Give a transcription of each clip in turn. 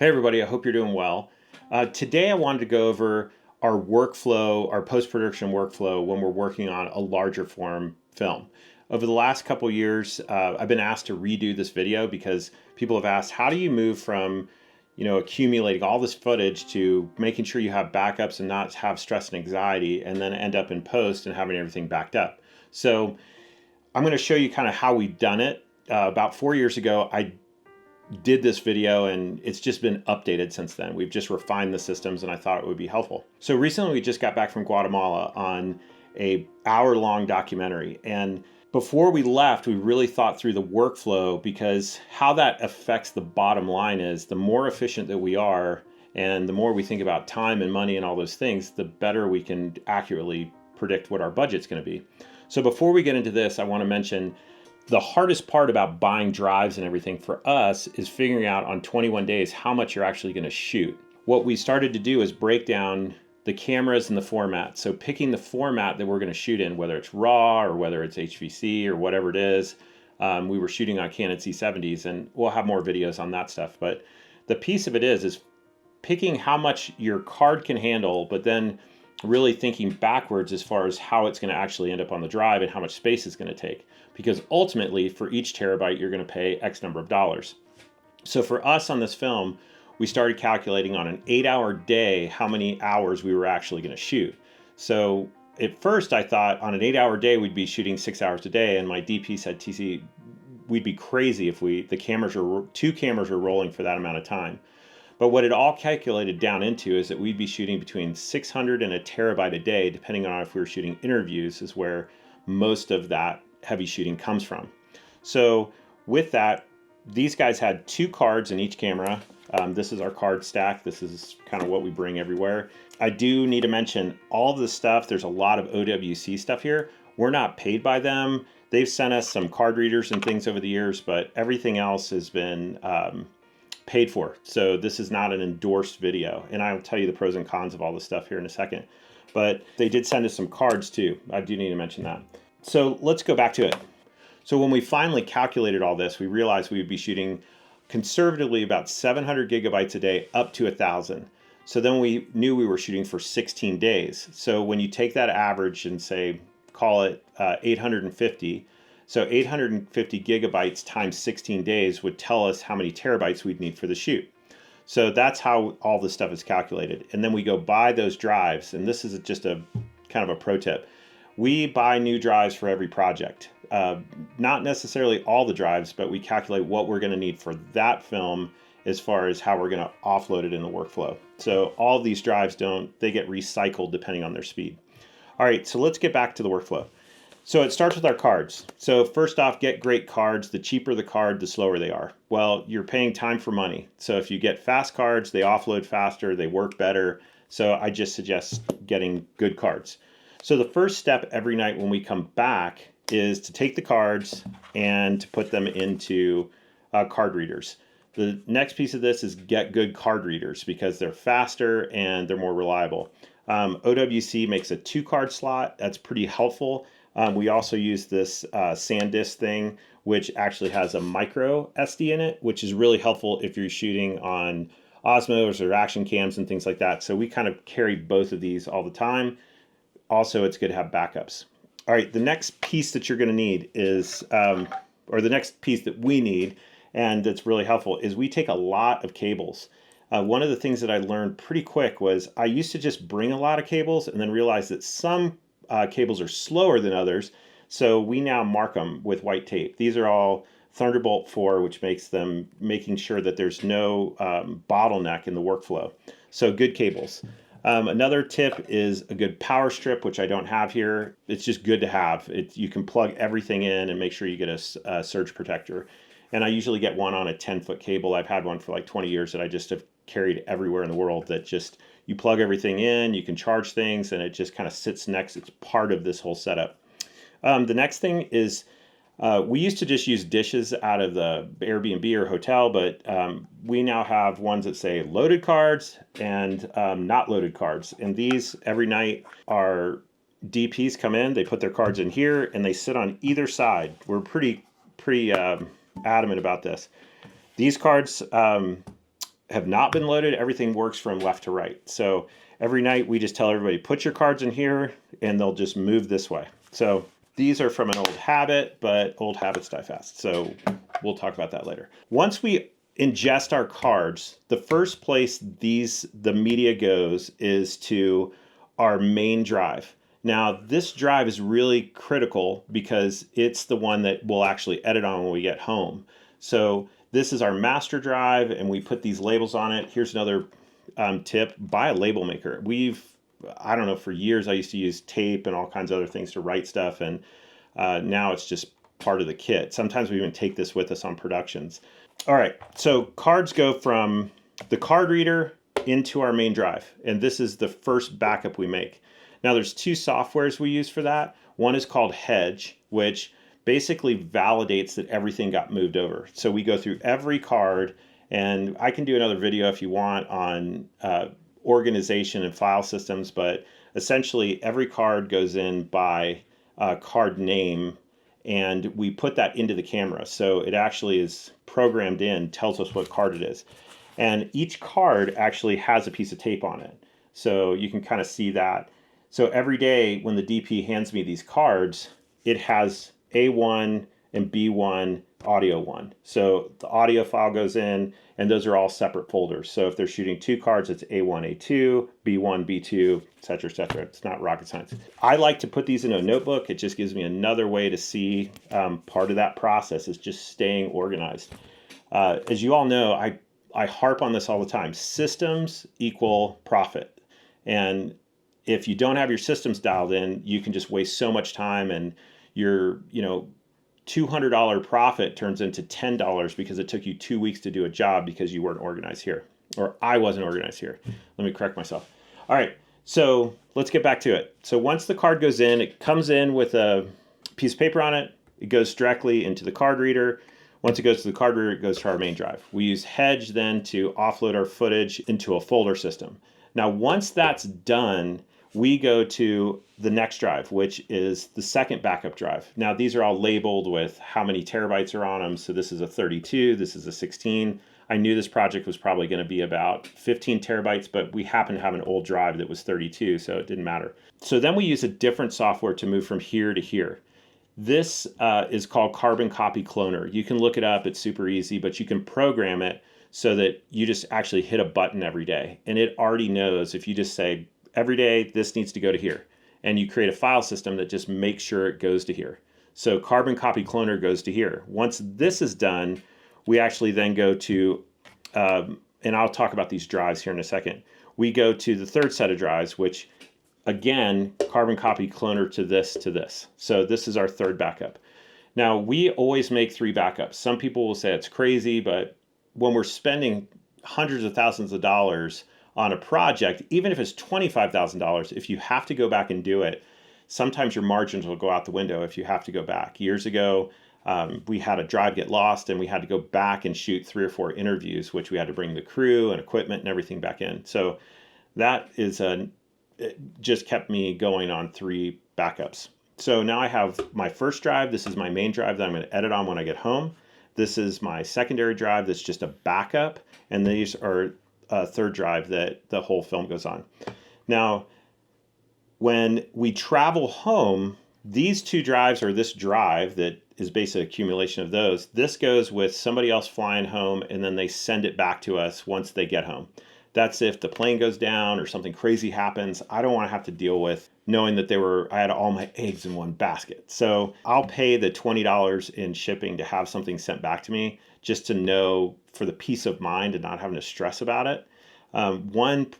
Hey everybody, I hope you're doing well. Today I wanted to go over our workflow, our post-production workflow when we're working on a larger form film. Over the last couple years, I've been asked to redo this video because people have asked, how do you move from, accumulating all this footage to making sure you have backups and not have stress and anxiety and then end up in post and having everything backed up. So I'm going to show you kind of how we've done it. About 4 years ago, I did this video and it's just been updated since then. We've just refined the systems and I thought it would be helpful. So recently we just got back from Guatemala on a hour-long documentary, and before we left we really thought through the workflow, because how that affects the bottom line is the more efficient that we are and the more we think about time and money and all those things, the better we can accurately predict what our budget's going to be. So before we get into this, I want to mention the hardest part about buying drives and everything for us is figuring out on 21 days how much you're actually going to shoot. What we started to do is break down the cameras and the format. So picking the format that we're going to shoot in, whether it's RAW or whether it's HVC or whatever it is. We were shooting on Canon C70s, and we'll have more videos on that stuff. But the piece of it is picking how much your card can handle, but then really thinking backwards as far as how it's going to actually end up on the drive and how much space it's going to take. Because ultimately, for each terabyte, you're going to pay X number of dollars. So for us on this film, we started calculating on an 8-hour day how many hours we were actually going to shoot. So at first I thought on an 8-hour day we'd be shooting 6 hours a day, and my DP said, TC, we'd be crazy if two cameras were rolling for that amount of time. But what it all calculated down into is that we'd be shooting between 600 and a terabyte a day, depending on if we were shooting interviews, is where most of that heavy shooting comes from. So with that, these guys had 2 cards in each camera. This is our card stack. This is kind of what we bring everywhere. I do need to mention all of this stuff. There's a lot of OWC stuff here. We're not paid by them. They've sent us some card readers and things over the years, but everything else has been paid for. So this is not an endorsed video. And I'll tell you the pros and cons of all this stuff here in a second. But they did send us some cards too. I do need to mention that. So let's go back to it. So when we finally calculated all this, we realized we would be shooting conservatively about 700 gigabytes a day up to 1,000. So then we knew we were shooting for 16 days. So when you take that average and say, call it 850, so 850 gigabytes times 16 days would tell us how many terabytes we'd need for the shoot. So that's how all this stuff is calculated. And then we go buy those drives, and this is just a kind of a pro tip. We buy new drives for every project. Not necessarily all the drives, but we calculate what we're going to need for that film as far as how we're going to offload it in the workflow. So all of these drives they get recycled depending on their speed. All right, so let's get back to the workflow. So it starts with our cards. So first off, get great cards. The cheaper the card, the slower they are. Well, you're paying time for money. So if you get fast cards, they offload faster, they work better. So I just suggest getting good cards. So the first step every night when we come back is to take the cards and to put them into card readers. The next piece of this is get good card readers because they're faster and they're more reliable. OWC makes a 2-card slot. That's pretty helpful. We also use this SanDisk thing, which actually has a micro SD in it, which is really helpful if you're shooting on Osmos or action cams and things like that. So we kind of carry both of these all the time. Also, it's good to have backups. All right, the next piece that you're going to need is, or the next piece that we need, and that's really helpful, is we take a lot of cables. One of the things that I learned pretty quick was I used to just bring a lot of cables and then realize that some cables are slower than others. So we now mark them with white tape. These are all Thunderbolt 4, which making sure that there's no bottleneck in the workflow. So good cables. Another tip is a good power strip, which I don't have here. It's just good to have. You can plug everything in and make sure you get a surge protector. And I usually get one on a 10-foot cable. I've had one for like 20 years that I just have carried everywhere in the world, that just, you plug everything in, you can charge things, and it just kind of sits next. It's part of this whole setup. The next thing is, we used to just use dishes out of the Airbnb or hotel, but we now have ones that say loaded cards and not loaded cards. And these, every night, our DPs come in, they put their cards in here, and they sit on either side. We're pretty adamant about this. These cards have not been loaded, everything works from left to right. So every night we just tell everybody, put your cards in here, and they'll just move this way. So these are from an old habit, but old habits die fast. So we'll talk about that later. Once we ingest our cards, the first place the media goes is to our main drive. Now, this drive is really critical because it's the one that we'll actually edit on when we get home. So this is our master drive, and we put these labels on it. Here's another tip: buy a label maker. I don't know, for years I used to use tape and all kinds of other things to write stuff, and now it's just part of the kit. Sometimes we even take this with us on productions. All right, so cards go from the card reader into our main drive, and this is the first backup we make. Now there's two softwares we use for that. One is called Hedge, which basically validates that everything got moved over. So we go through every card, and I can do another video if you want on organization and file systems, but essentially every card goes in by card name, and we put that into the camera. So it actually is programmed in, tells us what card it is. And each card actually has a piece of tape on it. So you can kind of see that. So every day when the DP hands me these cards, it has A1 and B1 audio 1. So the audio file goes in, and those are all separate folders. So if they're shooting two cards, it's A1, A2, B1, B2, et cetera, et cetera. It's not rocket science. I like to put these in a notebook. It just gives me another way to see part of that process is just staying organized. As you all know, I harp on this all the time. Systems equal profit. And if you don't have your systems dialed in, you can just waste so much time, and your $200 profit turns into $10 because it took you 2 weeks to do a job because you weren't organized here, or I wasn't organized here. Let me correct myself. All right, so let's get back to it. So once the card goes in, it comes in with a piece of paper on it. It goes directly into the card reader. Once it goes to the card reader, it goes to our main drive. We use Hedge then to offload our footage into a folder system. Now, once that's done, we go to the next drive, which is the second backup drive. Now, these are all labeled with how many terabytes are on them. So this is a 32, this is a 16. I knew this project was probably going to be about 15 terabytes, but we happen to have an old drive that was 32, so it didn't matter. So then we use a different software to move from here to here. This is called Carbon Copy Cloner. You can look it up, it's super easy, but you can program it so that you just actually hit a button every day. And it already knows if you just say, every day this needs to go to here, and you create a file system that just makes sure it goes to here. So Carbon Copy Cloner goes to here. Once this is done, we actually then go to, and I'll talk about these drives here in a second. We go to the third set of drives, which again, Carbon Copy Cloner to this, to this. So this is our third backup. Now, we always make 3 backups. Some people will say it's crazy, but when we're spending hundreds of thousands of dollars on a project, even if it's $25,000, if you have to go back and do it, sometimes your margins will go out the window if you have to go back. Years ago, we had a drive get lost, and we had to go back and shoot 3 or 4 interviews, which we had to bring the crew and equipment and everything back in. So that is it just kept me going on 3 backups. So now I have my first drive. This is my main drive that I'm going to edit on when I get home. This is my secondary drive that's just a backup, and these are a third drive that the whole film goes on. Now, when we travel home, these 2 drives, or this drive that is basically accumulation of those, this goes with somebody else flying home, and then they send it back to us once they get home. That's if the plane goes down or something crazy happens. I don't want to have to deal with knowing that I had all my eggs in one basket. So I'll pay the $20 in shipping to have something sent back to me, just to know, for the peace of mind and not having to stress about it. One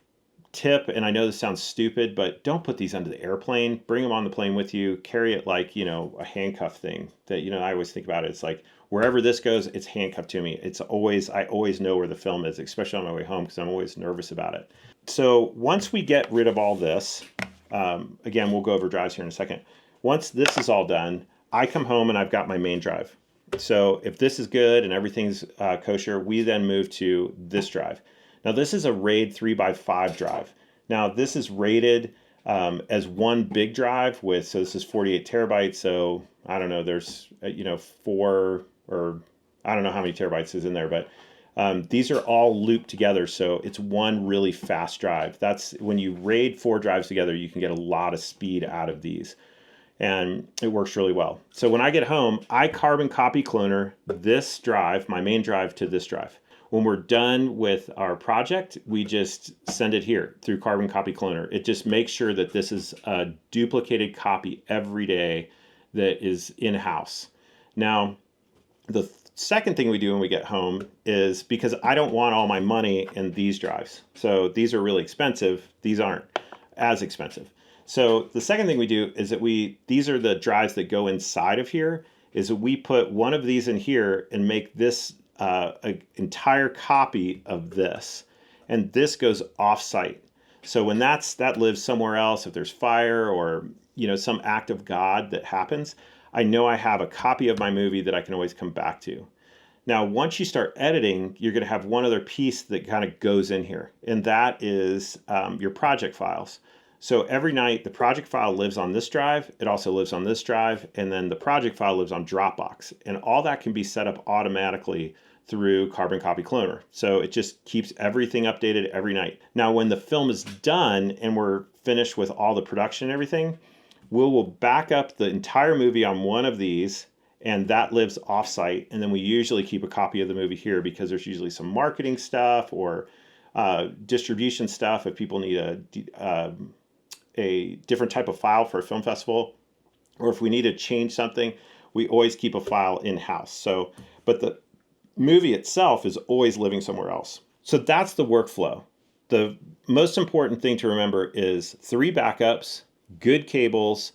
tip, and I know this sounds stupid, but don't put these under the airplane. Bring them on the plane with you. Carry it like, a handcuff thing that, I always think about it. It's like, wherever this goes, it's handcuffed to me. I always know where the film is, especially on my way home, because I'm always nervous about it. So once we get rid of all this, again, we'll go over drives here in a second. Once this is all done, I come home and I've got my main drive. So if this is good and everything's kosher, we then move to this drive. Now this is a RAID 3x5 drive. Now this is rated as one big drive so this is 48 terabytes. So I don't know, there's, 4, or I don't know how many terabytes is in there, but These are all looped together, so it's one really fast drive. That's when you RAID 4 drives together, you can get a lot of speed out of these, and it works really well. So when I get home, I carbon copy cloner this drive, my main drive, to this drive. When we're done with our project, we just send it here through Carbon Copy Cloner. It just makes sure that this is a duplicated copy every day that is in-house. Now, the second thing we do when we get home is, because I don't want all my money in these drives, so these are really expensive, these aren't as expensive. So the second thing we do is that these are the drives that go inside of here, is that we put one of these in here and make this an entire copy of this. And this goes off-site. So when that lives somewhere else, if there's fire or some act of God that happens, I know I have a copy of my movie that I can always come back to. Now, once you start editing, you're going to have one other piece that kind of goes in here, and that is your project files. So every night, the project file lives on this drive. It also lives on this drive, and then the project file lives on Dropbox. And all that can be set up automatically through Carbon Copy Cloner. So it just keeps everything updated every night. Now, when the film is done and we're finished with all the production and everything, we'll back up the entire movie on one of these, and that lives offsite. And then we usually keep a copy of the movie here because there's usually some marketing stuff or distribution stuff if people need a different type of file for a film festival, or if we need to change something, we always keep a file in-house. So, but the movie itself is always living somewhere else. So that's the workflow. The most important thing to remember is 3 backups, good cables,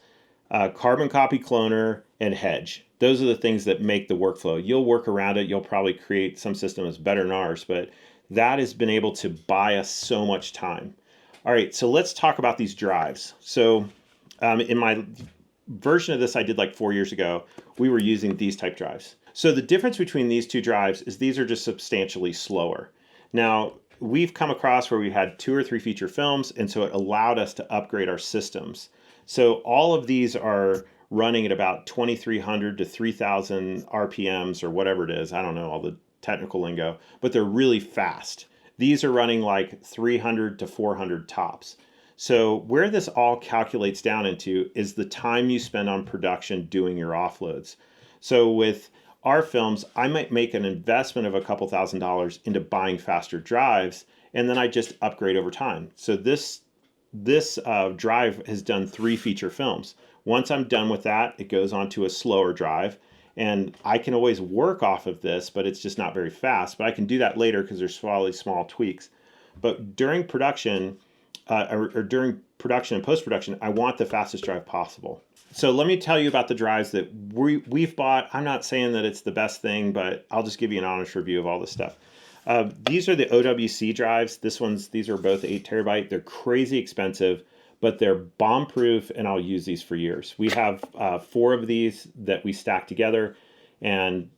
Carbon Copy Cloner, and Hedge. Those are the things that make the workflow. You'll work around it. You'll probably create some system that's better than ours, but that has been able to buy us so much time. All right, so let's talk about these drives. So in my version of this I did like 4 years ago, we were using these type drives. So the difference between these two drives is these are just substantially slower. Now, we've come across where we had 2 or 3 feature films, and so it allowed us to upgrade our systems. So all of these are running at about 2,300 to 3,000 RPMs or whatever it is. I don't know all the technical lingo, but they're really fast. These are running like 300 to 400 tops. So where this all calculates down into is the time you spend on production doing your offloads. So with our films, I might make an investment of a couple $1,000s into buying faster drives, and then I just upgrade over time. So this drive has done 3 feature films. Once I'm done with that, it goes on to a slower drive, and I can always work off of this, but it's just not very fast. But I can do that later because there's probably small tweaks. But during production, or during production and post-production, I want the fastest drive possible. So let me tell you about the drives that we've bought. I'm not saying that it's the best thing, but I'll just give you an honest review of all this stuff. These are the OWC drives. These are both 8 terabyte. They're crazy expensive, but they're bomb-proof, and I'll use these for years. We have 4 of these that we stack together, and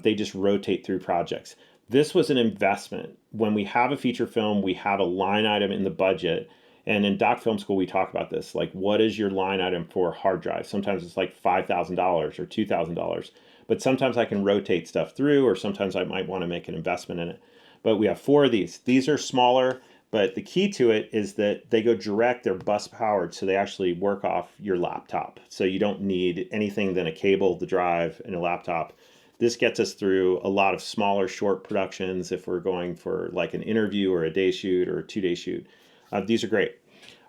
they just rotate through projects. This was an investment. When we have a feature film, we have a line item in the budget. And in doc film school, we talk about this. Like, what is your line item for hard drive? Sometimes it's like $5,000 or $2,000. But sometimes I can rotate stuff through, or sometimes I might want to make an investment in it. But we have 4 of these. These are smaller, but the key to it is that they go direct. They're bus powered, so they actually work off your laptop. So you don't need anything than a cable, the drive, and a laptop. This gets us through a lot of smaller, short productions if we're going for like an interview or a day shoot or a 2-day shoot. These are great.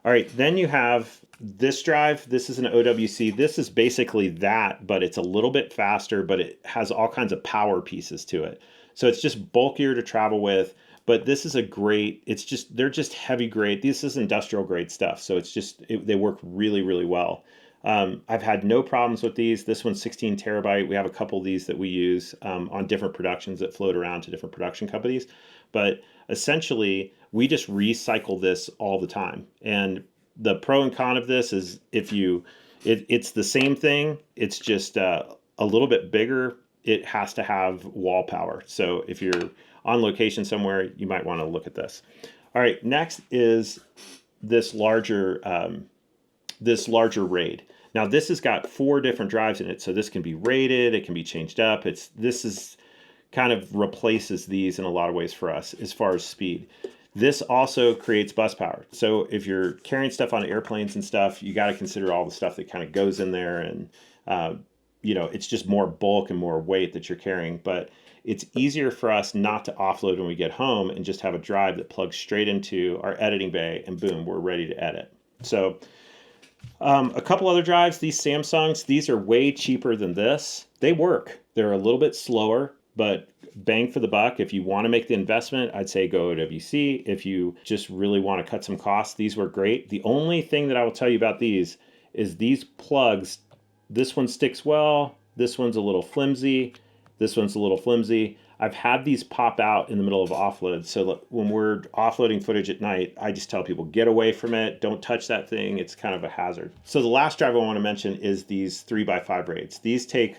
All right, then you have this drive. This is an OWC. This is basically that, but it's a little bit faster, but it has all kinds of power pieces to it. So it's just bulkier to travel with, but this is they're just heavy grade. This is industrial grade stuff. So they work really, really well. I've had no problems with these. This one's 16 terabyte. We have a couple of these that we use on different productions that float around to different production companies. But essentially, we just recycle this all the time. And the pro and con of this is it's the same thing. It's just a little bit bigger. It has to have wall power. So if you're on location somewhere, you might want to look at this. All right, next is this larger RAID. Now this has got 4 different drives in it, so this can be rated, it can be changed up. This is kind of replaces these in a lot of ways for us as far as speed. This also creates bus power. So if you're carrying stuff on airplanes and stuff, you got to consider all the stuff that kind of goes in there, and it's just more bulk and more weight that you're carrying. But it's easier for us not to offload when we get home and just have a drive that plugs straight into our editing bay, and boom, we're ready to edit. So a couple other drives, these Samsungs, these are way cheaper than this. They work. They're a little bit slower, but bang for the buck. If you want to make the investment, I'd say go OWC. If you just really want to cut some costs, these were great. The only thing that I will tell you about these is these plugs, this one sticks well, this one's a little flimsy, this one's a little flimsy. I've had these pop out in the middle of offload. So when we're offloading footage at night, I just tell people, get away from it. Don't touch that thing. It's kind of a hazard. So the last drive I want to mention is these 3x5 raids. These take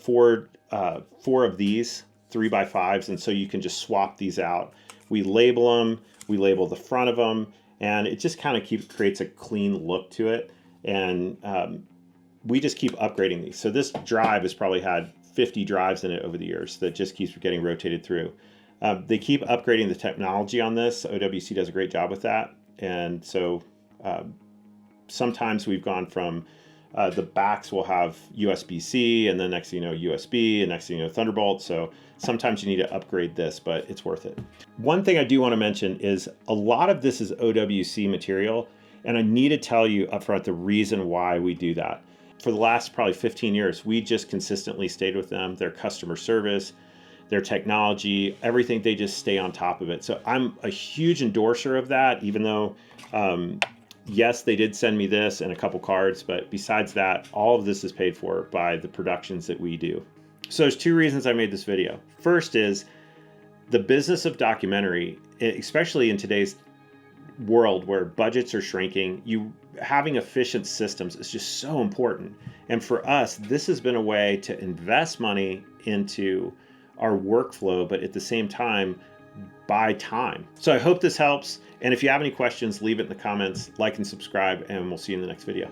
four of these 3x5s, and so you can just swap these out. We label them, we label the front of them, and it just kind of creates a clean look to it. And we just keep upgrading these. So this drive has probably had 50 drives in it over the years that just keeps getting rotated through. They keep upgrading the technology on this. OWC does a great job with that. And so sometimes we've gone from the backs will have USB-C, and then next thing you know, USB, and next thing you know, Thunderbolt. So sometimes you need to upgrade this, but it's worth it. One thing I do want to mention is a lot of this is OWC material, and I need to tell you upfront the reason why we do that. For the last probably 15 years, we just consistently stayed with them. Their customer service, their technology, everything, they just stay on top of it. So I'm a huge endorser of that, even though, yes, they did send me this and a couple cards, but besides that, all of this is paid for by the productions that we do. So there's two reasons I made this video. First is the business of documentary, especially in today's world where budgets are shrinking, having efficient systems is just so important. And for us, this has been a way to invest money into our workflow, but at the same time, buy time. So I hope this helps. And if you have any questions, leave it in the comments, like and subscribe, and we'll see you in the next video.